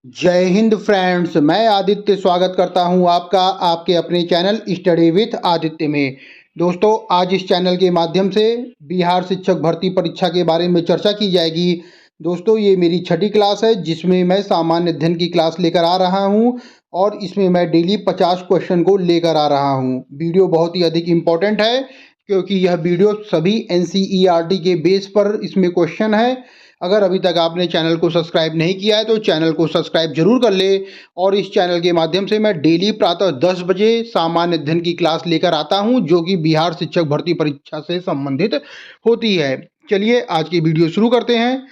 जय हिंद फ्रेंड्स। मैं आदित्य स्वागत करता हूं आपका आपके अपने चैनल स्टडी विथ आदित्य में। दोस्तों, आज इस चैनल के माध्यम से बिहार शिक्षक भर्ती परीक्षा के बारे में चर्चा की जाएगी। दोस्तों, ये मेरी छठी क्लास है जिसमें मैं सामान्य अध्ययन की क्लास लेकर आ रहा हूं और इसमें मैं डेली 50 क्वेश्चन को लेकर आ रहा हूं। वीडियो बहुत ही अधिक इम्पोर्टेंट है क्योंकि यह वीडियो सभी एनसीईआरटी के बेस पर इसमें क्वेश्चन है। अगर अभी तक आपने चैनल को सब्सक्राइब नहीं किया है तो चैनल को सब्सक्राइब जरूर कर ले। और इस चैनल के माध्यम से मैं डेली प्रातः 10 बजे सामान्य अध्ययन की क्लास लेकर आता हूं जो कि बिहार शिक्षक भर्ती परीक्षा से संबंधित होती है। चलिए आज की वीडियो शुरू करते हैं।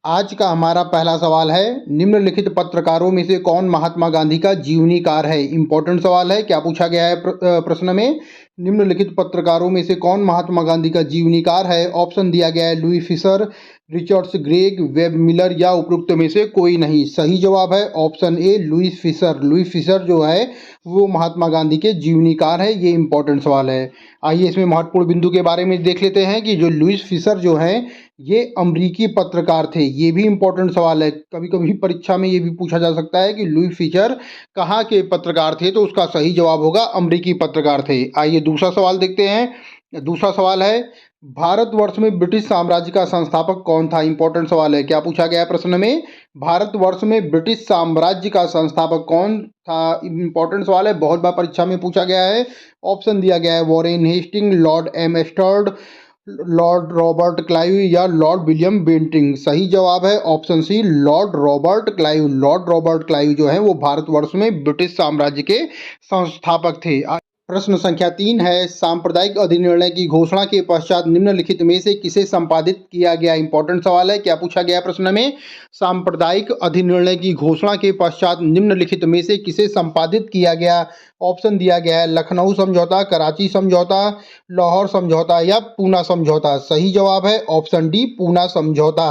आज का हमारा पहला सवाल है, निम्नलिखित पत्रकारों में से कौन महात्मा गांधी का जीवनीकार है। इंपॉर्टेंट सवाल है। क्या पूछा गया है प्रश्न में? निम्नलिखित पत्रकारों में से कौन महात्मा गांधी का जीवनीकार है। ऑप्शन दिया गया है Louis Fischer, Richards Greg, web Miller या उपरोक्त में से कोई नहीं। सही जवाब है ऑप्शन ए लुई फिशर। लुई फिशर जो है वो महात्मा गांधी के जीवनीकार है। ये इंपॉर्टेंट सवाल है। आइए इसमें महत्वपूर्ण बिंदु के बारे में देख लेते हैं कि जो लुई फिशर जो है ये अमरीकी पत्रकार थे। ये भी इंपॉर्टेंट सवाल है। कभी कभी परीक्षा में ये भी पूछा जा सकता है कि लुई फिशर कहाँ के पत्रकार थे, तो उसका सही जवाब होगा अमरीकी पत्रकार थे। आइए दूसरा सवाल देखते हैं। दूसरा सवाल है, भारतवर्ष में ब्रिटिश साम्राज्य का संस्थापक कौन था। इंपॉर्टेंट सवाल है। क्या पूछा गया है प्रश्न में? भारतवर्ष में ब्रिटिश साम्राज्य का संस्थापक कौन था। इंपॉर्टेंट सवाल है, बहुत बार परीक्षा में पूछा गया है। ऑप्शन दिया गया है वॉरेन हेस्टिंग, लॉर्ड एम्स्टर्ड, लॉर्ड रॉबर्ट क्लाइव या लॉर्ड विलियम बेंटिंग। सही जवाब है option C Lord Robert Clive. Lord Robert Clive जो है वो भारतवर्ष में ब्रिटिश साम्राज्य के संस्थापक थे। प्रश्न संख्या 3 है, सांप्रदायिक अधिनिर्णय की घोषणा के पश्चात निम्नलिखित में से किसे संपादित किया गया। इंपॉर्टेंट सवाल है। क्या पूछा गया प्रश्न में? सांप्रदायिक अधिनिर्णय की घोषणा के पश्चात निम्नलिखित में से किसे संपादित किया गया। ऑप्शन दिया गया है लखनऊ समझौता, कराची समझौता, लाहौर समझौता या पूना समझौता। सही जवाब है ऑप्शन डी पूना समझौता।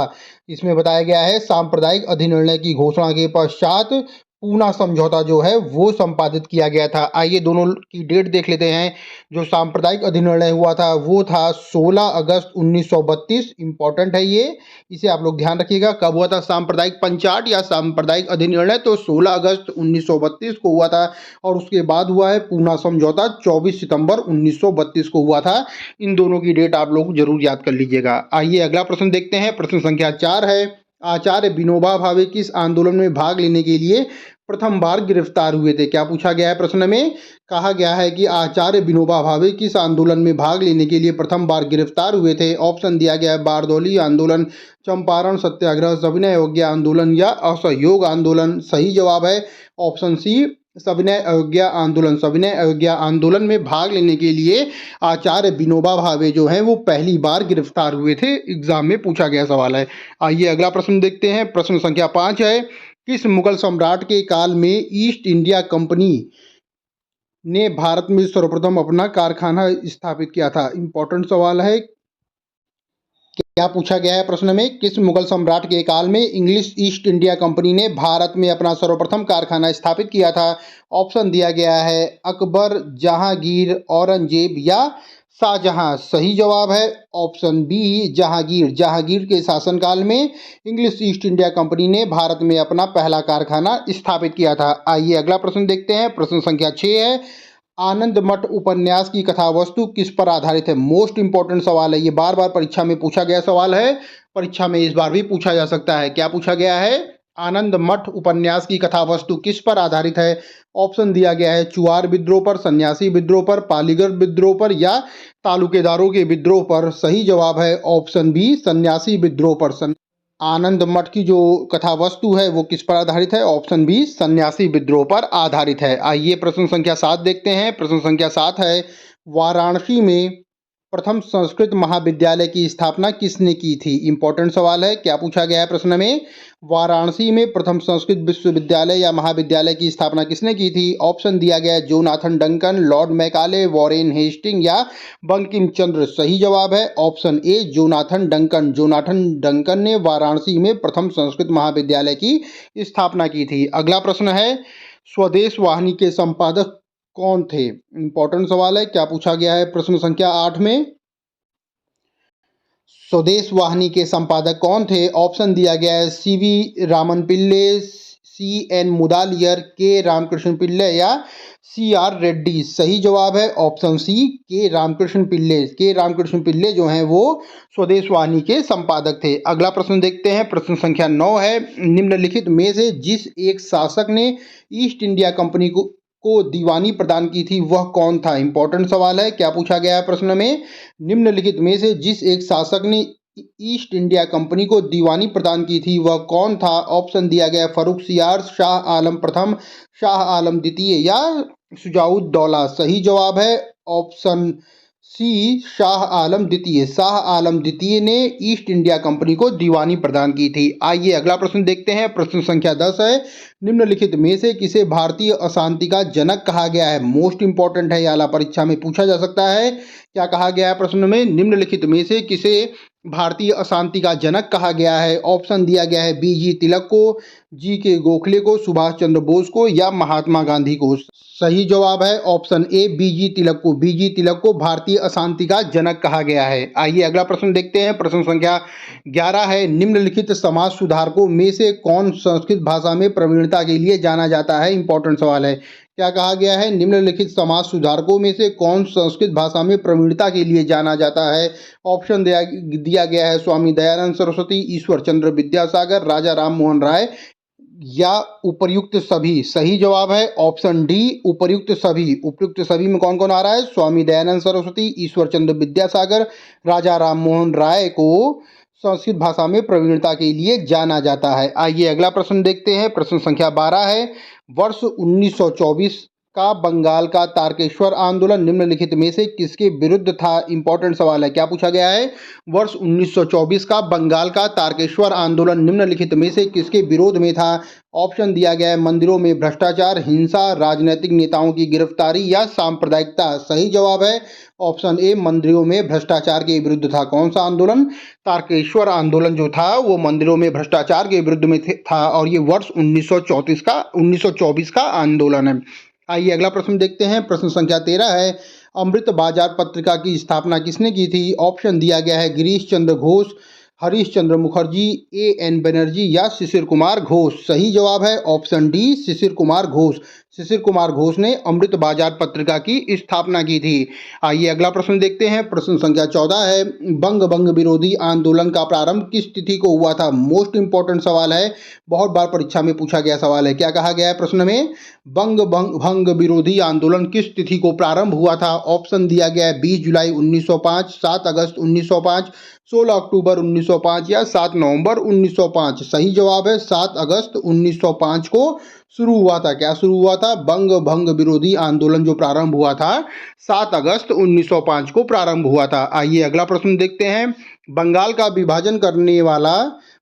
इसमें बताया गया है सांप्रदायिक अधिनिर्णय की घोषणा के पश्चात पूना समझौता जो है वो संपादित किया गया था। आइए दोनों की डेट देख लेते हैं। जो सांप्रदायिक अधिनिर्णय हुआ था वो था 16 अगस्त 1932। इंपॉर्टेंट है ये, इसे आप लोग ध्यान रखिएगा। कब हुआ था सांप्रदायिक पंचाट या सांप्रदायिक अधिनिर्णय? तो 16 अगस्त 1932 को हुआ था। और उसके बाद हुआ है पूना समझौता, 24 सितंबर 1932 को हुआ था। इन दोनों की डेट आप लोग जरूर याद कर लीजिएगा। आइए अगला प्रश्न देखते हैं। प्रश्न संख्या 4 है, आचार्य विनोबा भावे किस आंदोलन में भाग लेने के लिए प्रथम बार गिरफ्तार हुए थे। क्या पूछा गया है प्रश्न में? कहा गया है कि आचार्य विनोबा भावे किस आंदोलन में भाग लेने के लिए प्रथम बार गिरफ्तार हुए थे। ऑप्शन दिया गया है बारदौली आंदोलन, चंपारण सत्याग्रह, सविनय अवज्ञा आंदोलन या असहयोग आंदोलन। सही जवाब है ऑप्शन सी सविनय अवज्ञा आंदोलन। सविनय अवज्ञा आंदोलन में भाग लेने के लिए आचार्य विनोबा भावे जो हैं वो पहली बार गिरफ्तार हुए थे। एग्जाम में पूछा गया सवाल है। आइए अगला प्रश्न देखते हैं। प्रश्न संख्या 5 है, किस मुगल सम्राट के काल में ईस्ट इंडिया कंपनी ने भारत में सर्वप्रथम अपना कारखाना स्थापित किया था। इंपॉर्टेंट सवाल है। क्या पूछा गया है प्रश्न में? किस मुगल सम्राट के काल में इंग्लिश ईस्ट इंडिया कंपनी ने भारत में अपना सर्वप्रथम कारखाना स्थापित किया था। ऑप्शन दिया गया है अकबर, जहांगीर, औरंगजेब या शाहजहां। सही जवाब है ऑप्शन बी जहांगीर। जहांगीर के शासनकाल में इंग्लिश ईस्ट इंडिया कंपनी ने भारत में अपना पहला कारखाना स्थापित किया था। आइए अगला प्रश्न देखते हैं। प्रश्न संख्या 6 है, आनंद मठ उपन्यास की कथा वस्तु किस पर आधारित है। मोस्ट इंपॉर्टेंट सवाल है। ये बार बार परीक्षा में पूछा गया सवाल है। परीक्षा में इस बार भी पूछा जा सकता है। क्या पूछा गया है? आनंद मठ उपन्यास की कथा वस्तु किस पर आधारित है। ऑप्शन दिया गया है चुआर विद्रोह पर, सन्यासी विद्रोह पर, पालीगढ़ विद्रोह पर या तालुकेदारों के विद्रोह पर। सही जवाब है ऑप्शन बी सन्यासी विद्रोह पर। आनंद मठ की जो कथा वस्तु है वो किस पर आधारित है। ऑप्शन बी सन्यासी विद्रोह पर आधारित है। आइए प्रश्न संख्या 7 देखते हैं। प्रश्न संख्या 7 है, वाराणसी में प्रथम संस्कृत महाविद्यालय की स्थापना किसने की थी। इंपॉर्टेंट सवाल है। क्या पूछा गया है प्रश्न में? वाराणसी में प्रथम संस्कृत विश्वविद्यालय या महाविद्यालय की स्थापना किसने की थी। ऑप्शन दिया गया है Jonathan Duncan, Lord Macaulay, Warren Hasting या बंकिम चंद्र। सही जवाब है option A Jonathan Duncan. Jonathan Duncan ने वाराणसी में प्रथम संस्कृत महाविद्यालय की स्थापना की थी। अगला प्रश्न है, स्वदेश वाहिनी के संपादक कौन थे। इंपॉर्टेंट सवाल है। क्या पूछा गया है प्रश्न संख्या 8 में? स्वदेश वाहिनी के संपादक कौन थे। ऑप्शन दिया गया है सीवी रामन पिल्ले, CN मुदालियर, के रामकृष्ण पिल्ले या CR रेड्डी। सही जवाब है ऑप्शन सी, के रामकृष्ण पिल्ले। के रामकृष्ण पिल्ले जो हैं वो स्वदेश वाहिनी के संपादक थे। अगला प्रश्न देखते हैं, प्रश्न संख्या 9 है, निम्नलिखित में से जिस एक शासक ने ईस्ट इंडिया कंपनी को दीवानी प्रदान की थी वह कौन था। इंपॉर्टेंट सवाल है, क्या पूछा गया है प्रश्न में, निम्नलिखित में से जिस एक शासक ने ईस्ट इंडिया कंपनी को दीवानी प्रदान की थी वह कौन था। ऑप्शन दिया गया फर्रुख सियार, शाह आलम प्रथम, शाह आलम द्वितीय या शुजाउद्दौला। सही जवाब है ऑप्शन सी, शाह आलम द्वितीय। शाह आलम द्वितीय ने ईस्ट इंडिया कंपनी को दीवानी प्रदान की थी। आइए अगला प्रश्न देखते हैं, प्रश्न संख्या 10 है, निम्नलिखित में से किसे भारतीय अशांति का जनक कहा गया है। मोस्ट इंपॉर्टेंट है, आला परीक्षा में पूछा जा सकता है। क्या कहा गया है प्रश्न में, निम्नलिखित में से किसे भारतीय अशांति का जनक कहा गया है। ऑप्शन दिया गया है BG तिलक को, GK गोखले को, सुभाष चंद्र बोस को या महात्मा गांधी को। सही जवाब है ऑप्शन ए, BG तिलक को। BG तिलक को भारतीय अशांति का जनक कहा गया है। आइए अगला प्रश्न देखते हैं, प्रश्न संख्या 11 है, निम्नलिखित समाज सुधारकों में से कौन संस्कृत भाषा में प्रवीणता के लिए जाना जाता है। इंपॉर्टेंट सवाल है, क्या कहा गया है, निम्नलिखित समाज सुधारकों में से कौन संस्कृत भाषा में प्रवीणता के लिए जाना जाता है। ऑप्शन दिया गया है स्वामी दयानंद सरस्वती, ईश्वर चंद्र विद्यासागर, राजा राम मोहन राय या उपर्युक्त सभी। सही जवाब है ऑप्शन डी, उपर्युक्त सभी। उपर्युक्त सभी में कौन कौन आ रहा है, स्वामी दयानंद सरस्वती, ईश्वर चंद्र विद्यासागर, राजा राम मोहन राय को संस्कृत भाषा में प्रवीणता के लिए जाना जाता है। आइए अगला प्रश्न देखते हैं, प्रश्न संख्या 12 है, वर्ष 1924 का बंगाल का तारकेश्वर आंदोलन निम्नलिखित में से किसके विरुद्ध था। इंपॉर्टेंट सवाल है, क्या पूछा गया है, वर्ष 1924 का बंगाल का तारकेश्वर आंदोलन निम्नलिखित में से किसके विरोध में था। ऑप्शन दिया गया है मंदिरों में भ्रष्टाचार, हिंसा, राजनीतिक नेताओं की गिरफ्तारी या सांप्रदायिकता। सही जवाब है ऑप्शन ए, मंदिरों में भ्रष्टाचार के विरुद्ध था। कौन सा आंदोलन, तारकेश्वर आंदोलन जो था वो मंदिरों में भ्रष्टाचार के विरुद्ध में था और ये वर्ष 1924 का आंदोलन है। आइए अगला प्रश्न देखते हैं, प्रश्न संख्या 13 है, अमृत बाजार पत्रिका की स्थापना किसने की थी। ऑप्शन दिया गया है गिरीश चंद्र घोष, हरीश चंद्र मुखर्जी, AN बनर्जी या शिशिर कुमार घोष। सही जवाब है ऑप्शन डी, शिशिर कुमार घोष। शिशिर कुमार घोष ने अमृत बाजार पत्रिका की स्थापना की थी। आइए अगला प्रश्न देखते हैं, प्रश्न संख्या 14 है, बंग विरोधी आंदोलन का प्रारंभ किस तिथि को हुआ था। मोस्ट इंपॉर्टेंट सवाल है, बहुत बार परीक्षा में पूछा गया सवाल है। क्या कहा गया है प्रश्न में, भंग विरोधी आंदोलन किस तिथि को प्रारंभ हुआ था। ऑप्शन दिया गया है 20 जुलाई 1905, 7 अगस्त 1905, 16 अक्टूबर 1905 या 7 नवंबर 1905। सही जवाब है 7 अगस्त 1905 को शुरू हुआ था। क्या शुरू हुआ था, भंग विरोधी आंदोलन जो प्रारंभ हुआ था 7 अगस्त 1905 को प्रारंभ हुआ था। आइए अगला प्रश्न देखते हैं, बंगाल का विभाजन करने वाला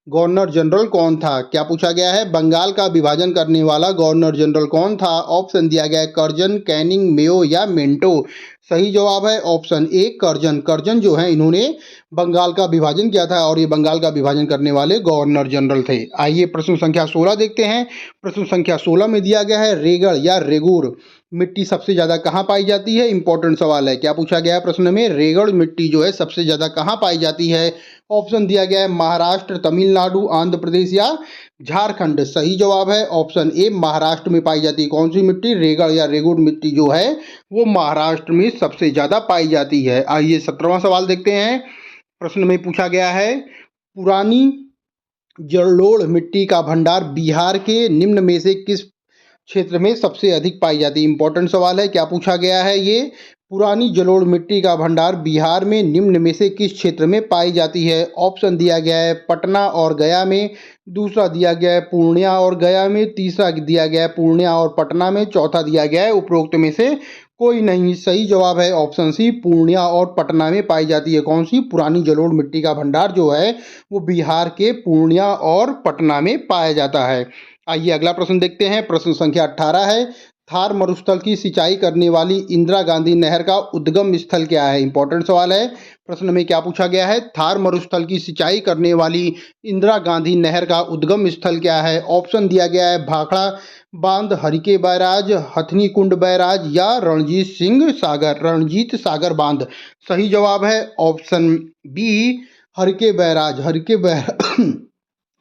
गवर्नर जनरल कौन था। क्या पूछा गया है, बंगाल का विभाजन करने वाला गवर्नर जनरल कौन था। ऑप्शन दिया गया है कर्जन, कैनिंग, मेयो या मिंटो। सही जवाब है ऑप्शन ए, कर्जन। कर्जन जो है इन्होंने बंगाल का विभाजन किया था और ये बंगाल का विभाजन करने वाले गवर्नर जनरल थे। आइए प्रश्न संख्या 16 देखते हैं, प्रश्न संख्या 16 में दिया गया है रेगड़ या रेगुर मिट्टी सबसे ज़्यादा कहाँ पाई जाती है। इंपॉर्टेंट सवाल है, क्या पूछा गया है प्रश्न में, रेगड़ मिट्टी जो है सबसे ज़्यादा कहाँ पाई जाती है। ऑप्शन दिया गया है महाराष्ट्र, तमिलनाडु, आंध्र प्रदेश या झारखंड। सही जवाब है ऑप्शन ए, महाराष्ट्र में पाई जाती है। कौन सी मिट्टी, रेगड़ या रेगुड़ मिट्टी जो है वो महाराष्ट्र में सबसे ज़्यादा पाई जाती है। आइए 17वां सवाल देखते हैं, प्रश्न में पूछा गया है पुरानी जलोढ़ मिट्टी का भंडार बिहार के निम्न में से किस क्षेत्र में सबसे अधिक पाई जाती है। इंपॉर्टेंट सवाल है, क्या पूछा गया है, ये पुरानी जलोढ़ मिट्टी का भंडार बिहार में निम्न में से किस क्षेत्र में पाई जाती है। ऑप्शन दिया गया है पटना और गया में, दूसरा दिया गया है पूर्णिया और गया में, तीसरा दिया गया है पूर्णिया और पटना में, चौथा दिया गया है उपरोक्त में से कोई नहीं। सही जवाब है ऑप्शन सी, पूर्णिया और पटना में पाई जाती है। कौन सी, पुरानी जलोढ़ मिट्टी का भंडार जो है वो बिहार के पूर्णिया और पटना में पाया जाता है। आइए अगला प्रश्न देखते हैं, प्रश्न संख्या 18 है, थार मरुस्थल की सिंचाई करने वाली इंदिरा गांधी नहर का उद्गम स्थल क्या है। इंपॉर्टेंट सवाल है, प्रश्न में क्या पूछा गया है, थार मरुस्थल की सिंचाई करने वाली इंदिरा गांधी नहर का उद्गम स्थल क्या है। ऑप्शन दिया गया है भाखड़ा बांध, हरिके बैराज, हथनी कुंड बैराज या रणजीत सागर बांध। सही जवाब है option B, Harike barrage.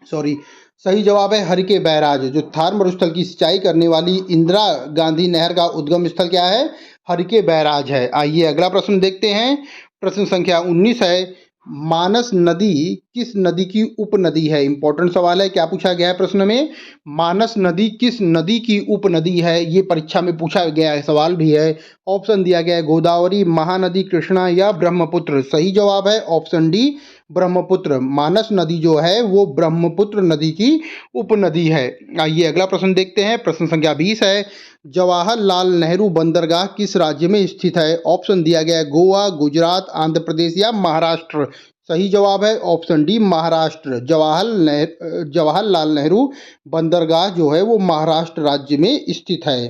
Sorry, सही जवाब है हरिके बैराज। जो थार मरुस्थल की सिंचाई करने वाली इंदिरा गांधी नहर का उद्गम स्थल क्या है? हरिके बैराज है। आइए अगला प्रश्न देखते हैं। प्रश्न संख्या 19 है। मानस नदी किस नदी की उपनदी है? इंपॉर्टेंट सवाल है। क्या पूछा गया है प्रश्न में? मानस नदी किस नदी की उपनदी है? ये परीक्षा में पूछा गया है, सवाल भी है। ऑप्शन दिया गया है गोदावरी, महानदी, कृष्णा या ब्रह्मपुत्र। सही जवाब है ऑप्शन डी, ब्रह्मपुत्र। मानस नदी जो है वो ब्रह्मपुत्र नदी की उपनदी है। आइए अगला प्रश्न देखते हैं। प्रश्न संख्या 20 है। जवाहरलाल नेहरू बंदरगाह किस राज्य में स्थित है? ऑप्शन दिया गया है गोवा, गुजरात, आंध्र प्रदेश या महाराष्ट्र। सही जवाब है ऑप्शन डी, महाराष्ट्र। जवाहरलाल नेहरू बंदरगाह जो है वो महाराष्ट्र राज्य में स्थित है।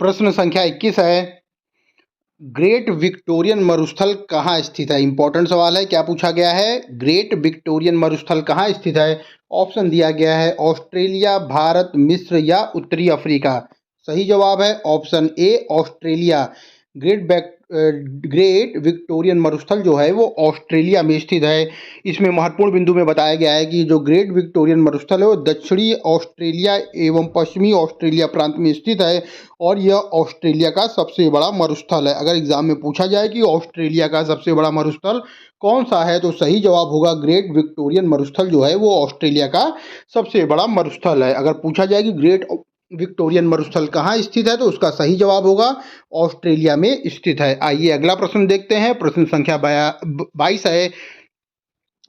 प्रश्न संख्या 21 है। ग्रेट विक्टोरियन मरुस्थल कहाँ स्थित है? इंपॉर्टेंट सवाल है। क्या पूछा गया है? ग्रेट विक्टोरियन मरुस्थल कहाँ स्थित है? ऑप्शन दिया गया है ऑस्ट्रेलिया, भारत, मिस्र या उत्तरी अफ्रीका। सही जवाब है ऑप्शन ए, ऑस्ट्रेलिया। ग्रेट विक्टोरियन मरुस्थल जो है वो ऑस्ट्रेलिया में स्थित है। इसमें महत्वपूर्ण बिंदु में बताया गया है कि जो ग्रेट विक्टोरियन मरुस्थल है वो दक्षिणी ऑस्ट्रेलिया एवं पश्चिमी ऑस्ट्रेलिया प्रांत में स्थित है और यह ऑस्ट्रेलिया का सबसे बड़ा मरुस्थल है। अगर एग्जाम में पूछा जाए कि ऑस्ट्रेलिया का सबसे बड़ा मरुस्थल कौन सा है तो सही जवाब होगा ग्रेट विक्टोरियन मरुस्थल जो है वो ऑस्ट्रेलिया का सबसे बड़ा मरुस्थल है। अगर पूछा जाए कि ग्रेट विक्टोरियन मरुस्थल कहाँ स्थित है तो उसका सही जवाब होगा ऑस्ट्रेलिया में स्थित है। आइए अगला प्रश्न देखते हैं। प्रश्न संख्या 22 है।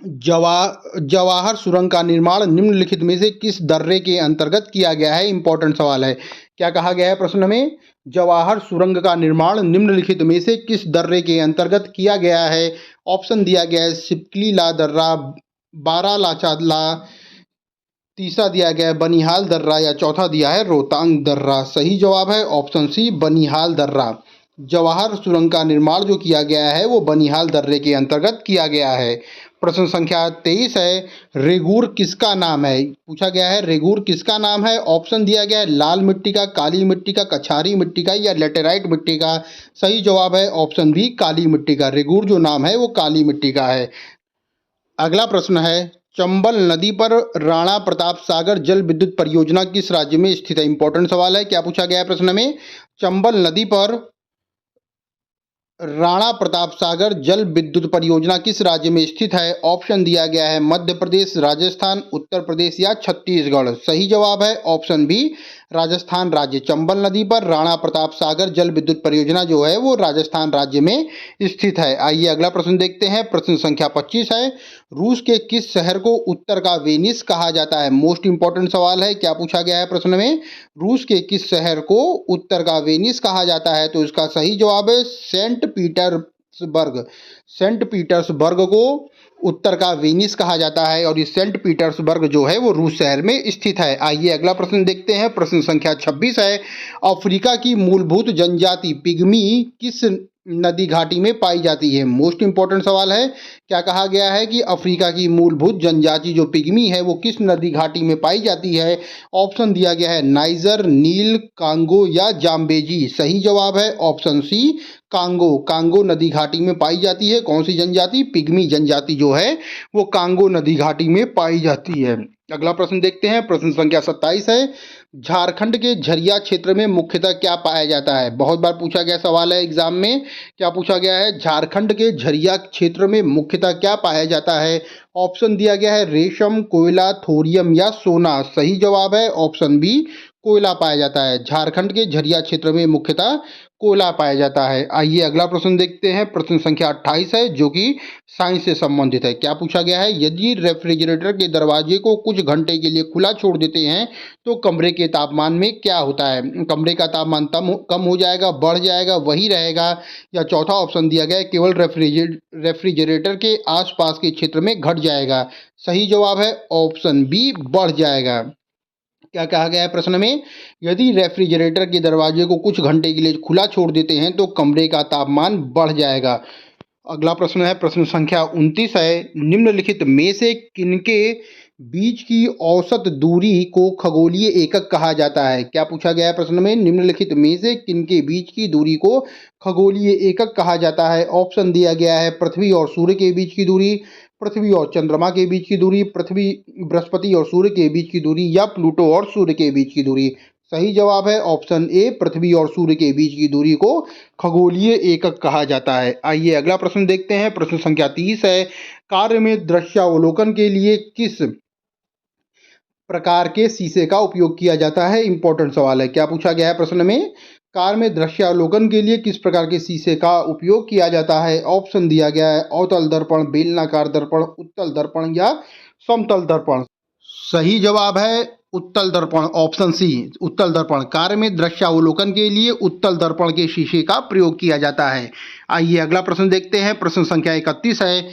जवाहर सुरंग का निर्माण निम्नलिखित में से किस दर्रे के अंतर्गत किया गया है? इंपॉर्टेंट सवाल है। क्या कहा गया है प्रश्न में? जवाहर सुरंग का निर्माण निम्नलिखित में से किस दर्रे के अंतर्गत किया गया है? ऑप्शन दिया गया है सिपलीला दर्रा, बारालाचाला, तीसरा दिया गया है बनिहाल दर्रा या चौथा दिया है रोहतांग दर्रा। सही जवाब है ऑप्शन सी, बनिहाल दर्रा। जवाहर सुरंग का निर्माण जो किया गया है वो बनिहाल दर्रे के अंतर्गत किया गया है। प्रश्न संख्या 23 है। रेगूर किसका नाम है? पूछा गया है रेगूर किसका नाम है। ऑप्शन दिया गया है लाल मिट्टी का, काली मिट्टी का, कछारी मिट्टी का या लेटेराइट मिट्टी का। सही जवाब है ऑप्शन बी, काली मिट्टी का। रेगूर जो नाम है वो काली मिट्टी का है। अगला प्रश्न है। चंबल नदी पर राणा प्रताप सागर जल विद्युत परियोजना किस राज्य में स्थित है? इंपॉर्टेंट सवाल है। क्या पूछा गया है प्रश्न में? चंबल नदी पर राणा प्रताप सागर जल विद्युत परियोजना किस राज्य में स्थित है? ऑप्शन दिया गया है मध्य प्रदेश, राजस्थान, उत्तर प्रदेश या छत्तीसगढ़। सही जवाब है ऑप्शन बी, राजस्थान राज्य। चंबल नदी पर राणा प्रताप सागर जल विद्युत परियोजना जो है वो राजस्थान राज्य में स्थित है। आइए अगला प्रश्न देखते हैं। प्रश्न संख्या 25 है। रूस के किस शहर को उत्तर का वेनिस कहा जाता है? मोस्ट इंपॉर्टेंट सवाल है। क्या पूछा गया है प्रश्न में? रूस के किस शहर को उत्तर का वेनिस कहा जाता है तो इसका सही जवाब है सेंट पीटर्सबर्ग। सेंट पीटर्सबर्ग को उत्तर का वेनिस कहा जाता है और ये सेंट पीटर्सबर्ग जो है वो रूस शहर में स्थित है। आइए अगला प्रश्न देखते हैं। प्रश्न संख्या 26 है। अफ्रीका की मूलभूत जनजाति पिग्मी किस नदी घाटी में पाई जाती है? मोस्ट इंपॉर्टेंट सवाल है। क्या कहा गया है कि अफ्रीका की मूलभूत जनजाति जो पिग्मी है वो किस नदी घाटी में पाई जाती है? ऑप्शन दिया गया है नाइजर, नील, कांगो या जाम्बेजी। सही जवाब है ऑप्शन सी, कांगो। कांगो नदी घाटी में पाई जाती है। कौन सी जनजाति? पिग्मी जनजाति जो है वो कांगो नदी घाटी में पाई जाती है। अगला प्रश्न देखते हैं। प्रश्न संख्या 27 है। झारखंड के झरिया क्षेत्र में मुख्यतः क्या पाया जाता है? बहुत बार पूछा गया सवाल है एग्जाम में। क्या पूछा गया है? झारखंड के झरिया क्षेत्र में मुख्यतः क्या पाया जाता है? ऑप्शन दिया गया है रेशम, कोयला, थोरियम या सोना। सही जवाब है ऑप्शन बी, कोयला पाया जाता है। झारखंड के झरिया क्षेत्र में मुख्यतः कोयला पाया जाता है। आइए अगला प्रश्न देखते हैं। प्रश्न संख्या 28 है जो कि साइंस से संबंधित है। क्या पूछा गया है? यदि रेफ्रिजरेटर के दरवाजे को कुछ घंटे के लिए खुला छोड़ देते हैं तो कमरे के तापमान में क्या होता है? कमरे का तापमान कम हो जाएगा, बढ़ जाएगा, वही रहेगा या चौथा ऑप्शन दिया गया है केवल रेफ्रिजरेटर के आसपास के क्षेत्र में घट जाएगा। सही जवाब है ऑप्शन बी, बढ़ जाएगा। क्या कहा गया है प्रश्न में? यदि रेफ्रिजरेटर के दरवाजे को कुछ घंटे के लिए खुला छोड़ देते हैं तो कमरे का तापमान बढ़ जाएगा। अगला प्रश्न है। प्रश्न संख्या 29 है। निम्नलिखित में से किनके बीच की औसत दूरी को खगोलीय एकक कहा जाता है? क्या पूछा गया है प्रश्न में? निम्नलिखित में से किनके बीच की दूरी को खगोलीय एकक कहा जाता है? ऑप्शन दिया गया है पृथ्वी और सूर्य के बीच की दूरी, पृथ्वी और चंद्रमा के बीच की दूरी, पृथ्वी, बृहस्पति और सूर्य के बीच की दूरी, या प्लूटो और सूर्य के बीच की दूरी। सही जवाब है ऑप्शन ए, पृथ्वी और सूर्य के बीच की दूरी को खगोलीय एकक कहा जाता है। आइए अगला प्रश्न देखते हैं। प्रश्न संख्या 30 है। कार्य में दृश्यावलोकन के लिए किस प्रकार के शीशे का उपयोग किया जाता है? इंपॉर्टेंट सवाल है। क्या पूछा गया है प्रश्न में? कार में दृश्यावलोकन के लिए किस प्रकार के शीशे का उपयोग किया जाता है? ऑप्शन दिया गया है अवतल दर्पण, बेलनाकार दर्पण, उत्तल दर्पण या समतल दर्पण। सही जवाब है उत्तल दर्पण, ऑप्शन सी, उत्तल दर्पण। कार में दृश्यावलोकन के लिए उत्तल दर्पण के शीशे का प्रयोग किया जाता है। आइए अगला प्रश्न देखते हैं। प्रश्न संख्या 31 है।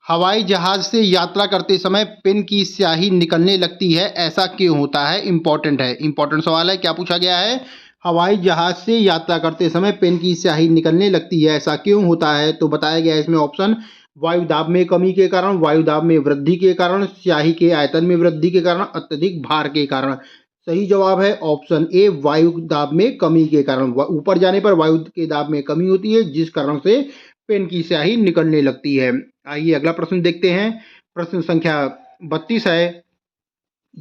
हवाई जहाज से यात्रा करते समय पेन की स्याही निकलने लगती है, ऐसा क्यों होता है? इंपॉर्टेंट है, इंपॉर्टेंट सवाल है। क्या पूछा गया है? हवाई जहाज से यात्रा करते समय पेन की स्याही निकलने लगती है, ऐसा क्यों होता है? तो बताया गया है इसमें ऑप्शन, वायु दाब में कमी के कारण, वायु दाब में वृद्धि के कारण, स्याही के आयतन में वृद्धि के कारण, अत्यधिक भार के कारण। सही जवाब है ऑप्शन ए, वायु दाब में कमी के कारण। ऊपर जाने पर वायु के दाब में कमी होती है, जिस कारण से पेन की स्याही निकलने लगती है। आइए अगला प्रश्न देखते हैं। प्रश्न संख्या 32 है।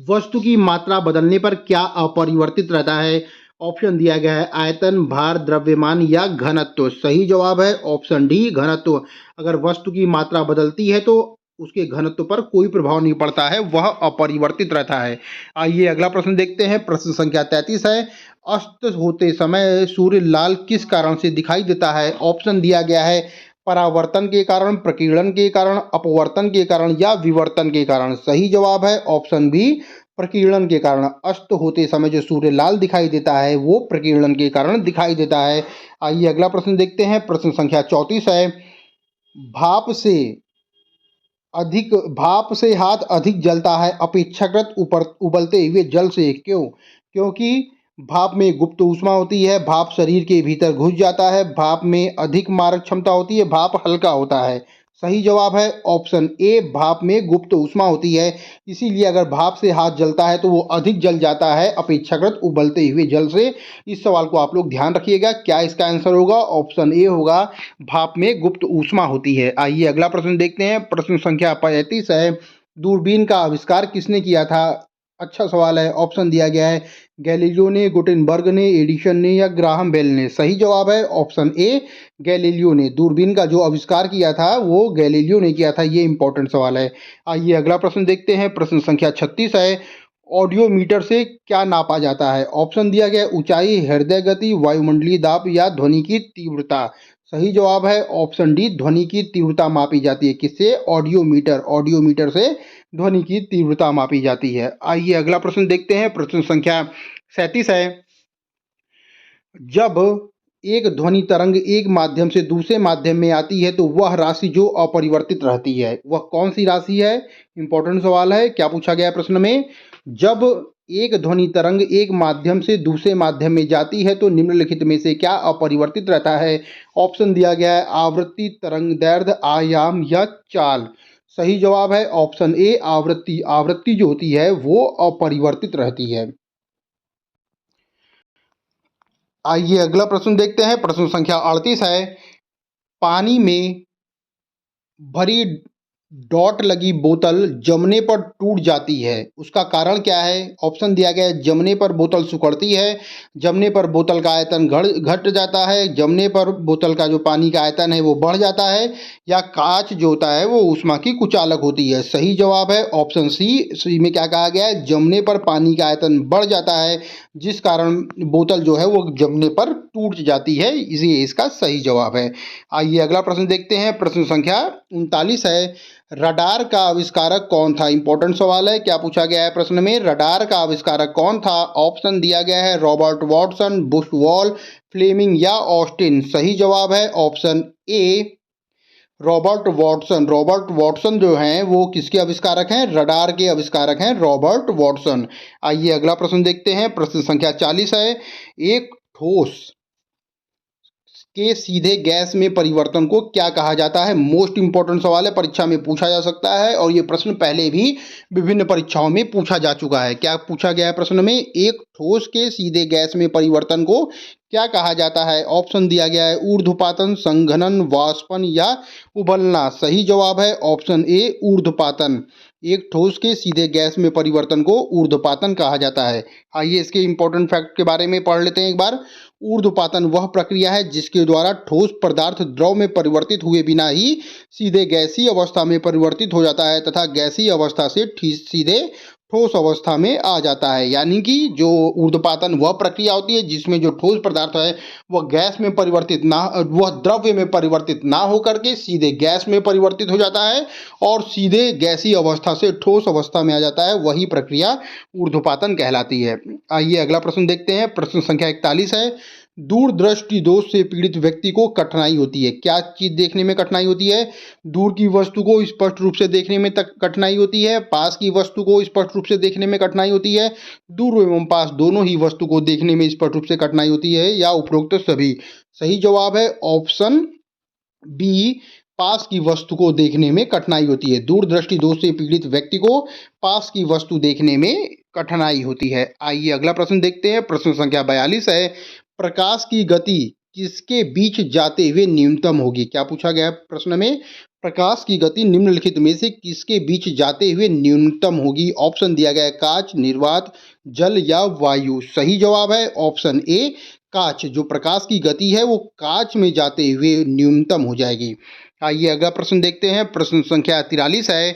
वस्तु की मात्रा बदलने पर क्या अपरिवर्तित रहता है? ऑप्शन दिया गया है आयतन, भार, द्रव्यमान या घनत्व। सही जवाब है ऑप्शन डी, घनत्व। अगर वस्तु की मात्रा बदलती है तो उसके घनत्व पर कोई प्रभाव नहीं पड़ता है, वह अपरिवर्तित रहता है। आइए अगला प्रश्न देखते हैं। प्रश्न संख्या 33 है। अस्त होते समय सूर्य लाल किस कारण से दिखाई देता है? ऑप्शन दिया गया है परावर्तन के कारण, प्रकीर्णन के कारण, अपवर्तन के कारण या विवर्तन के कारण। सही जवाब है ऑप्शन बी, प्रकीर्णन के कारण। अस्त होते समय जो सूर्य लाल दिखाई देता है वो प्रकीर्णन के कारण दिखाई देता है। आइए अगला प्रश्न देखते हैं। प्रश्न संख्या 34 है। भाप से भाप से हाथ अधिक जलता है अपेक्षाकृत ऊपर उबलते हुए जल से, क्यों? क्योंकि भाप में गुप्त ऊष्मा होती है, भाप शरीर के भीतर घुस जाता है, भाप में अधिक मारक क्षमता होती है, भाप हल्का होता है। सही जवाब है ऑप्शन ए, भाप में गुप्त ऊष्मा होती है, इसीलिए अगर भाप से हाथ जलता है तो वो अधिक जल जाता है अपेक्षाकृत उबलते हुए जल से। इस सवाल को आप लोग ध्यान रखिएगा। क्या इसका आंसर होगा? ऑप्शन ए होगा, भाप में गुप्त ऊष्मा होती है। आइए अगला प्रश्न देखते हैं। प्रश्न संख्या 35 है। दूरबीन का आविष्कार किसने किया था? अच्छा सवाल है। ऑप्शन दिया गया है गैलीलियो ने, गुटेनबर्ग ने, एडिसन ने या ग्राहम बेल ने। सही जवाब है ऑप्शन ए, गैलीलियो ने। दूरबीन का जो आविष्कार किया था वो गैलीलियो ने किया था। ये इंपॉर्टेंट सवाल है। आइए अगला प्रश्न देखते हैं। प्रश्न संख्या 36 है। ऑडियोमीटर से क्या नापा जाता है? ऑप्शन दिया गया ऊंचाई, हृदय गति, वायुमंडलीय दाब या ध्वनि की तीव्रता। सही जवाब है ऑप्शन डी, ध्वनि की तीव्रता मापी जाती है। किससे? ऑडियोमीटर। ऑडियोमीटर से ध्वनि की तीव्रता मापी जाती है। आइए अगला प्रश्न देखते हैं। प्रश्न संख्या 37 है। जब एक ध्वनि तरंग एक माध्यम से दूसरे माध्यम में आती है तो वह राशि जो अपरिवर्तित रहती है वह कौन सी राशि है? इंपॉर्टेंट सवाल है। क्या पूछा गया है प्रश्न में? जब एक ध्वनि तरंग एक माध्यम से दूसरे माध्यम में जाती है तो निम्नलिखित में से क्या अपरिवर्तित रहता है? ऑप्शन दिया गया है आवृत्ति, तरंग दैर्ध्य, आयाम या चाल। सही जवाब है ऑप्शन ए, आवृत्ति। आवृत्ति जो होती है वो अपरिवर्तित रहती है। आइए अगला प्रश्न देखते हैं। प्रश्न संख्या 38 है। पानी में भरी डॉट लगी बोतल जमने पर टूट जाती है, उसका कारण क्या है? ऑप्शन दिया गया है जमने पर बोतल सिकुड़ती है, जमने पर बोतल का आयतन घट जाता है, जमने पर बोतल का जो पानी का आयतन है वो बढ़ जाता है, या कांच जो होता है वो ऊष्मा की कुचालक होती है। सही जवाब है ऑप्शन सी। सी में क्या कहा गया है? जमने पर पानी का आयतन बढ़ जाता है, जिस कारण बोतल जो है वो जमने पर टूट जाती है, इसलिए इसका सही जवाब है। आइए अगला प्रश्न देखते हैं। प्रश्न संख्या 39 है। रडार का आविष्कारक कौन था? इंपॉर्टेंट सवाल है। क्या पूछा गया है प्रश्न में? रडार का आविष्कारक कौन था? ऑप्शन दिया गया है रॉबर्ट वॉटसन, बुशवाल, फ्लेमिंग या ऑस्टिन। सही जवाब है ऑप्शन ए, रॉबर्ट वॉटसन। रॉबर्ट वॉटसन जो हैं वो किसके आविष्कारक हैं? रडार के आविष्कारक हैं रॉबर्ट वॉटसन। आइए अगला प्रश्न देखते हैं। प्रश्न संख्या 40 है। एक ठोस के सीधे गैस में परिवर्तन को क्या कहा जाता है? मोस्ट इंपॉर्टेंट सवाल है, परीक्षा में पूछा जा सकता है और ये प्रश्न पहले भी विभिन्न परीक्षाओं में पूछा जा चुका है। क्या पूछा गया है प्रश्न में? एक ठोस के सीधे गैस में परिवर्तन को क्या कहा जाता है? ऑप्शन दिया गया है ऊर्ध्वपातन, संघनन, वाष्पन या उबलना। सही जवाब है ऑप्शन ए ऊर्ध्वपातन। एक ठोस के सीधे गैस में परिवर्तन को ऊर्ध्वपातन कहा जाता है। आइए इसके इंपॉर्टेंट फैक्ट के बारे में पढ़ लेते हैं एक बार। ऊर्ध्वपातन वह प्रक्रिया है जिसके द्वारा ठोस पदार्थ द्रव में परिवर्तित हुए बिना ही सीधे गैसीय अवस्था में परिवर्तित हो जाता है तथा गैसीय अवस्था से सीधे ठोस अवस्था में आ जाता है। यानी कि जो ऊर्ध्वपातन वह प्रक्रिया होती है जिसमें जो ठोस पदार्थ है वह गैस में परिवर्तित ना वह द्रव्य में परिवर्तित ना होकर के सीधे गैस में परिवर्तित हो जाता है और सीधे गैसीय अवस्था से ठोस अवस्था में आ जाता है, वही प्रक्रिया ऊर्ध्वपातन कहलाती है। आइए अगला प्रश्न देखते हैं। प्रश्न संख्या 41 है। दूरदृष्टि दोष से पीड़ित व्यक्ति को कठिनाई होती है। क्या चीज देखने में कठिनाई होती है? दूर की वस्तु को स्पष्ट रूप से देखने में तक कठिनाई होती है, पास की वस्तु को स्पष्ट रूप से देखने में कठिनाई होती है, दूर एवं पास दोनों ही वस्तु को देखने में स्पष्ट रूप से कठिनाई होती है या उपरोक्त सभी। सही जवाब है ऑप्शन बी, पास की वस्तु को देखने में कठिनाई होती है। दूरदृष्टि दोष से पीड़ित व्यक्ति को पास की वस्तु देखने में कठिनाई होती है। आइए अगला प्रश्न देखते हैं। प्रश्न संख्या 42 है। प्रकाश की गति किसके बीच जाते हुए न्यूनतम होगी? क्या पूछा गया है प्रश्न में? प्रकाश की गति निम्नलिखित में से किसके बीच जाते हुए न्यूनतम होगी? ऑप्शन दिया गया है कांच, निर्वात, जल या वायु। सही जवाब है ऑप्शन ए कांच। जो प्रकाश की गति है वो कांच में जाते हुए न्यूनतम हो जाएगी। आइए अगला प्रश्न देखते हैं। प्रश्न संख्या 43 है।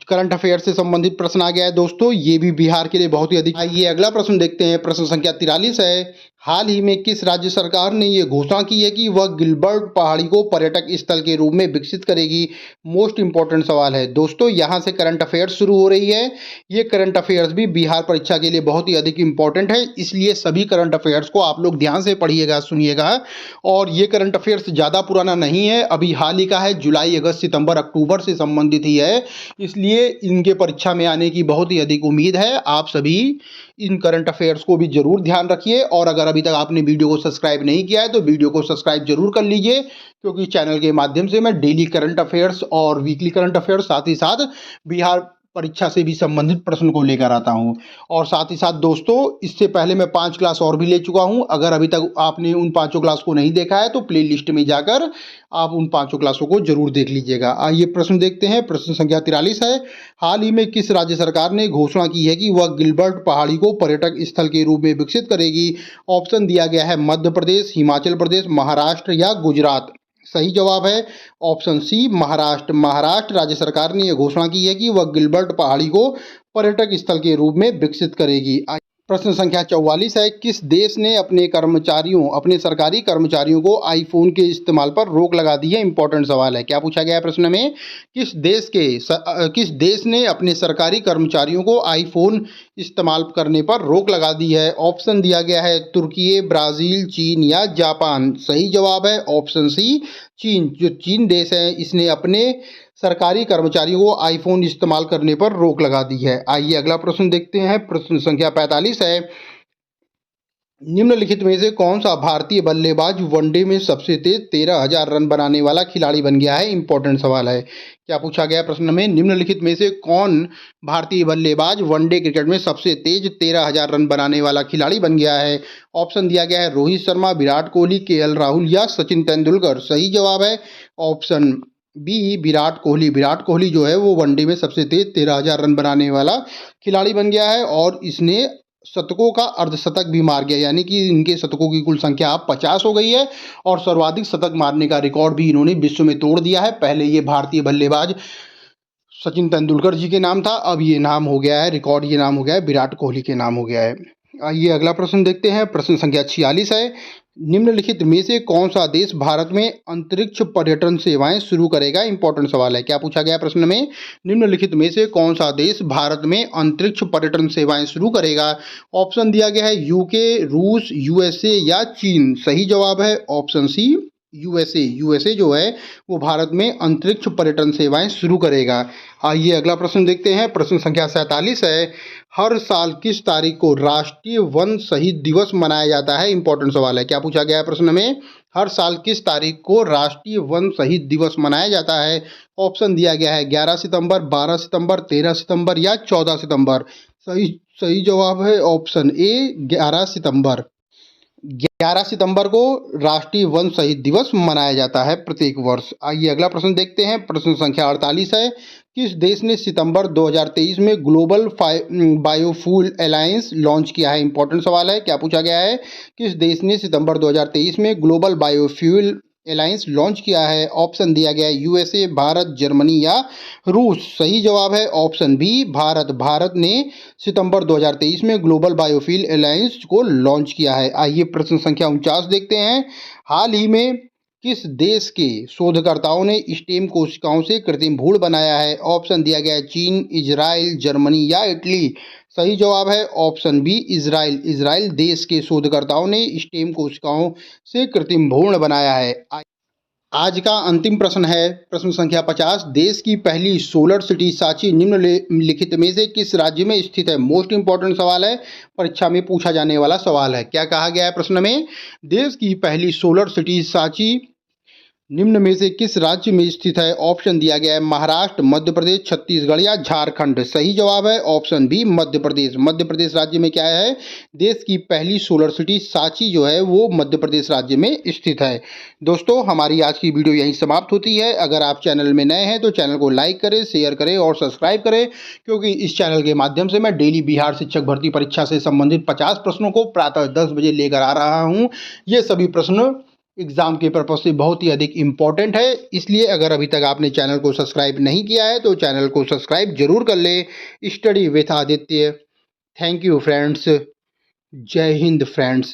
करंट अफेयर से संबंधित प्रश्न आ गया है दोस्तों, ये भी बिहार के लिए बहुत ही अधिक। आइए अगला प्रश्न देखते हैं। प्रश्न संख्या 43 है। हाल ही में किस राज्य सरकार ने ये घोषणा की है कि वह गिलबर्ट पहाड़ी को पर्यटक स्थल के रूप में विकसित करेगी? मोस्ट इंपॉर्टेंट सवाल है दोस्तों, यहाँ से करंट अफेयर्स शुरू हो रही है। ये करंट अफेयर्स भी बिहार परीक्षा के लिए बहुत ही अधिक इंपॉर्टेंट है, इसलिए सभी करंट अफेयर्स को आप लोग ध्यान से पढ़िएगा, सुनिएगा। और ये करंट अफेयर्स ज़्यादा पुराना नहीं है, अभी हाल ही का है, जुलाई, अगस्त, सितंबर, अक्टूबर से संबंधित ही है, इसलिए इनके परीक्षा में आने की बहुत ही अधिक उम्मीद है। आप सभी इन करंट अफेयर्स को भी जरूर ध्यान रखिए और अगर अभी तक आपने वीडियो को सब्सक्राइब नहीं किया है तो वीडियो को सब्सक्राइब जरूर कर लीजिए, क्योंकि चैनल के माध्यम से मैं डेली करंट अफेयर्स और वीकली करंट अफेयर्स साथ ही साथ बिहार परीक्षा से भी संबंधित प्रश्न को लेकर आता हूं। और साथ ही साथ दोस्तों, इससे पहले मैं 5 क्लास और भी ले चुका हूं, अगर अभी तक आपने उन 5 क्लास को नहीं देखा है तो प्ले लिस्ट में जाकर आप उन 5 क्लासों को जरूर देख लीजिएगा। आइए प्रश्न देखते हैं। प्रश्न संख्या 43 है। हाल ही में किस राज्य सरकार ने घोषणा की है कि वह गिलबर्ट पहाड़ी को पर्यटक स्थल के रूप में विकसित करेगी? ऑप्शन दिया गया है मध्य प्रदेश, हिमाचल प्रदेश, महाराष्ट्र या गुजरात। सही जवाब है ऑप्शन सी महाराष्ट्र। महाराष्ट्र राज्य सरकार ने यह घोषणा की है कि वह गिलबर्ट पहाड़ी को पर्यटक स्थल के रूप में विकसित करेगी। प्रश्न संख्या 44 है। किस देश ने अपने सरकारी कर्मचारियों को आईफोन के इस्तेमाल पर रोक लगा दी है? इंपॉर्टेंट सवाल है। क्या पूछा गया है प्रश्न में? किस देश ने अपने सरकारी कर्मचारियों को आईफोन इस्तेमाल करने पर रोक लगा दी है? ऑप्शन दिया गया है तुर्की, ब्राज़ील, चीन या जापान। सही जवाब है ऑप्शन सी चीन। जो चीन देश है इसने अपने सरकारी कर्मचारियों को आईफोन इस्तेमाल करने पर रोक लगा दी है। आइए अगला प्रश्न देखते हैं। प्रश्न संख्या 45 है। निम्नलिखित में से कौन सा भारतीय बल्लेबाज वनडे में सबसे तेज 13,000 रन बनाने वाला खिलाड़ी बन गया है? इंपॉर्टेंट सवाल है। क्या पूछा गया प्रश्न में? निम्नलिखित में से कौन भारतीय बल्लेबाज वनडे क्रिकेट में सबसे तेज 13,000 रन बनाने वाला खिलाड़ी बन गया है? ऑप्शन दिया गया है रोहित शर्मा, विराट कोहली, केएल राहुल या सचिन तेंदुलकर। सही जवाब है ऑप्शन बी विराट कोहली। विराट कोहली जो है वो वनडे में सबसे तेज 13,000 रन बनाने वाला खिलाड़ी बन गया है और इसने शतकों का अर्धशतक भी मार गया, यानी कि इनके शतकों की कुल संख्या अब 50 हो गई है और सर्वाधिक शतक मारने का रिकॉर्ड भी इन्होंने विश्व में तोड़ दिया है। पहले ये भारतीय बल्लेबाज सचिन तेंदुलकर जी के नाम था, अब ये नाम हो गया है, रिकॉर्ड ये नाम हो गया है, विराट कोहली के नाम हो गया है। आइए अगला प्रश्न देखते हैं। प्रश्न संख्या 46 है। निम्नलिखित में से कौन सा देश भारत में अंतरिक्ष पर्यटन सेवाएं शुरू करेगा? इंपॉर्टेंट सवाल है। क्या पूछा गया प्रश्न में? निम्नलिखित में से कौन सा देश भारत में अंतरिक्ष पर्यटन सेवाएं शुरू करेगा? ऑप्शन दिया गया है यूके, रूस, यूएसए या चीन। सही जवाब है ऑप्शन सी यूएसए। यूएसए जो है वो भारत में अंतरिक्ष पर्यटन सेवाएं शुरू करेगा। आइए अगला प्रश्न देखते हैं। प्रश्न संख्या 47 है। हर साल किस तारीख को राष्ट्रीय वन शहीद दिवस मनाया जाता है? इंपॉर्टेंट सवाल है। क्या पूछा गया है प्रश्न में? हर साल किस तारीख को राष्ट्रीय वन शहीद दिवस मनाया जाता है? ऑप्शन दिया गया है 11 सितंबर, 12 सितंबर, 13 सितंबर या 14 सितंबर। सही सही जवाब है ऑप्शन ए 11 सितंबर। 11 सितंबर को राष्ट्रीय वन शहीद दिवस मनाया जाता है प्रत्येक वर्ष। आइए अगला प्रश्न देखते हैं। प्रश्न संख्या 48 है। किस देश ने सितंबर 2023 में ग्लोबल बायोफ्यूल अलायंस लॉन्च किया है? इंपॉर्टेंट सवाल है। क्या पूछा गया है? किस देश ने सितंबर 2023 में ग्लोबल बायोफ्यूल अलायंस लॉन्च किया है? ऑप्शन दिया गया है यूएसए, भारत, जर्मनी या रूस। सही जवाब है ऑप्शन बी भारत। भारत ने सितंबर 2023 में ग्लोबल बायोफ्यूल अलायंस को लॉन्च किया है। आइए प्रश्न संख्या 49 देखते हैं। हाल ही में किस देश के शोधकर्ताओं ने स्टेम कोशिकाओं से कृत्रिम भ्रूण बनाया है? ऑप्शन दिया गया है चीन, इजराइल, जर्मनी या इटली। सही जवाब है ऑप्शन बी इजराइल। इजराइल देश के शोधकर्ताओं ने स्टेम कोशिकाओं से कृत्रिम भ्रूण बनाया है। आज का अंतिम प्रश्न है प्रश्न संख्या 50। देश की पहली सोलर सिटी सांची निम्नलिखित में से किस राज्य में स्थित है? मोस्ट इंपॉर्टेंट सवाल है, परीक्षा में पूछा जाने वाला सवाल है। क्या कहा गया है प्रश्न में? देश की पहली सोलर सिटी सांची निम्न में से किस राज्य में स्थित है? ऑप्शन दिया गया है महाराष्ट्र, मध्य प्रदेश, छत्तीसगढ़ या झारखंड। सही जवाब है ऑप्शन बी मध्य प्रदेश। मध्य प्रदेश राज्य में क्या है? देश की पहली सोलर सिटी सांची जो है वो मध्य प्रदेश राज्य में स्थित है। दोस्तों हमारी आज की वीडियो यहीं समाप्त होती है। अगर आप चैनल में नए हैं तो चैनल को लाइक करें, शेयर करें और सब्सक्राइब करें, क्योंकि इस चैनल के माध्यम से मैं डेली बिहार शिक्षक भर्ती परीक्षा से संबंधित 50 प्रश्नों को प्रातः 10 बजे लेकर आ रहा हूँ। ये सभी प्रश्न एग्जाम के पर्पज से बहुत ही अधिक इम्पॉर्टेंट है, इसलिए अगर अभी तक आपने चैनल को सब्सक्राइब नहीं किया है तो चैनल को सब्सक्राइब जरूर कर ले। Study with Aditya. Thank you friends. जय हिंद फ्रेंड्स।